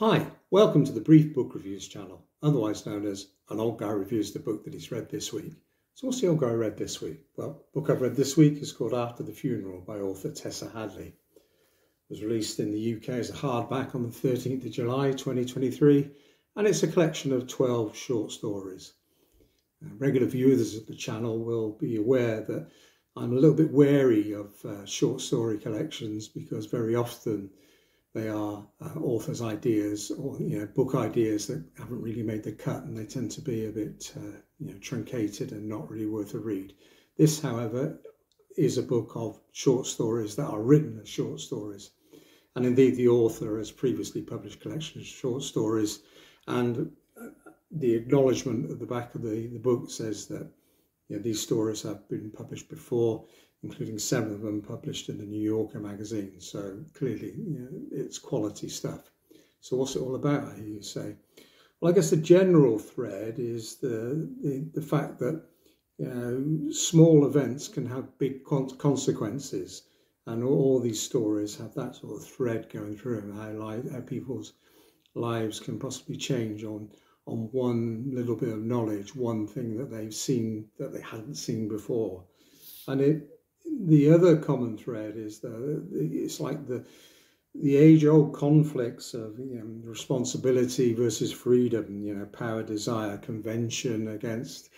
Hi, welcome to the Brief Book Reviews channel, otherwise known as An Old Guy Reviews the Book that he's read this week. So what's the old guy read this week? Well, the book I've read this week is called After the Funeral by author Tessa Hadley. It was released in the UK as a hardback on the 13th of July 2023, and it's a collection of 12 short stories. Regular viewers of the channel will be aware that I'm a little bit wary of short story collections because very often they are authors' ideas or book ideas that haven't really made the cut, and they tend to be a bit truncated and not really worth a read. This, however, is a book of short stories that are written as short stories, and indeed the author has previously published collections of short stories, and the acknowledgement at the back of the book says that these stories have been published before, including 7 of them published in the New Yorker magazine. So clearly, it's quality stuff. So what's it all about, you say? Well, I guess the general thread is the fact that small events can have big consequences, and all these stories have that sort of thread going through them, how people's lives can possibly change on one little bit of knowledge, one thing that they've seen that they hadn't seen before. And the other common thread is that it's like the age-old conflicts of responsibility versus freedom, power, desire, convention against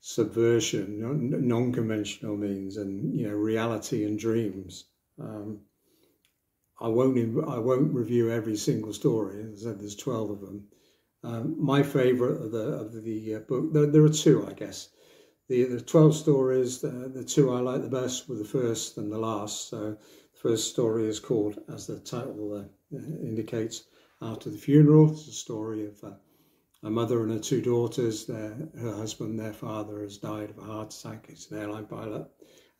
subversion, non-conventional means, and reality and dreams. I won't review every single story. As I said, there's 12 of them. My favourite of the book, there are 2, I guess. The 12 stories, the 2 I like the best were the first and the last. So the first story is called, as the title indicates, After the Funeral. It's a story of a mother and her 2 daughters. Her husband, their father, has died of a heart attack. He's an airline pilot.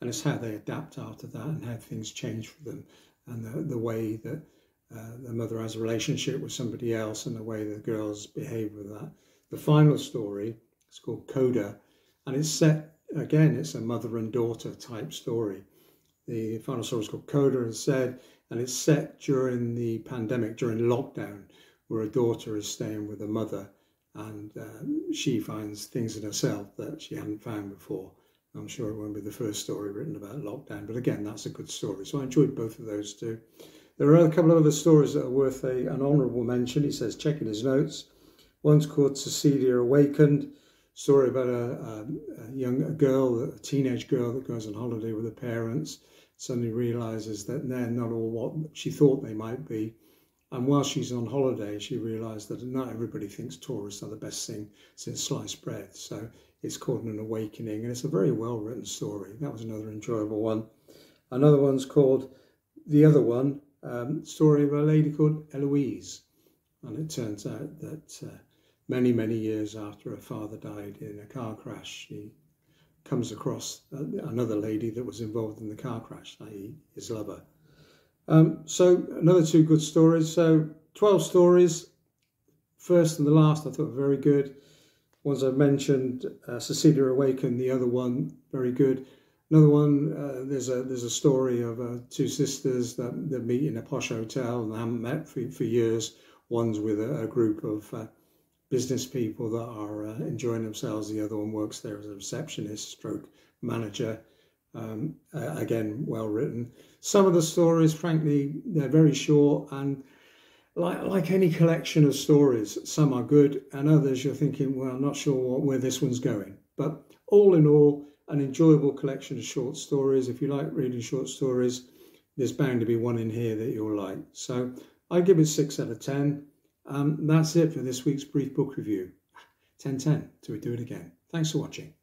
And it's how they adapt after that and how things change for them, and the way that the mother has a relationship with somebody else and the way the girls behave with that. The final story is called Coda, and it's set, again, it's a mother and daughter type story. The final story is called Coda, as said, and it's set during the pandemic, during lockdown, where a daughter is staying with a mother, and she finds things in herself that she hadn't found before. I'm sure it won't be the first story written about lockdown, but again, that's a good story. So I enjoyed both of those 2. There are a couple of other stories that are worth an honourable mention. He says, checking his notes. One's called Cecilia Awakened, story about a teenage girl that goes on holiday with her parents, suddenly realises that they're not all what she thought they might be. And while she's on holiday, she realised that not everybody thinks tourists are the best thing since sliced bread. So it's called an awakening, and it's a very well-written story. That was another enjoyable one. Another one's called The Other One, story of a lady called Eloise. And it turns out that many, many years after her father died in a car crash, she comes across another lady that was involved in the car crash, i.e. his lover. So another 2 good stories. So 12 stories. First and the last I thought were very good. Ones I've mentioned, Cecilia Awakened, the other one, very good. Another one, there's a story of 2 sisters that meet in a posh hotel and they haven't met for years. One's with a group of business people that are enjoying themselves. The other one works there as a receptionist stroke manager. Again, well written. Some of the stories, frankly, they're very short, and like any collection of stories, some are good and others you're thinking, well, I'm not sure where this one's going. But all in all, an enjoyable collection of short stories. If you like reading short stories, there's bound to be one in here that you'll like. So I give it 6 out of 10. That's it for this week's Brief Book Review. 10/10 till we do it again. Thanks for watching.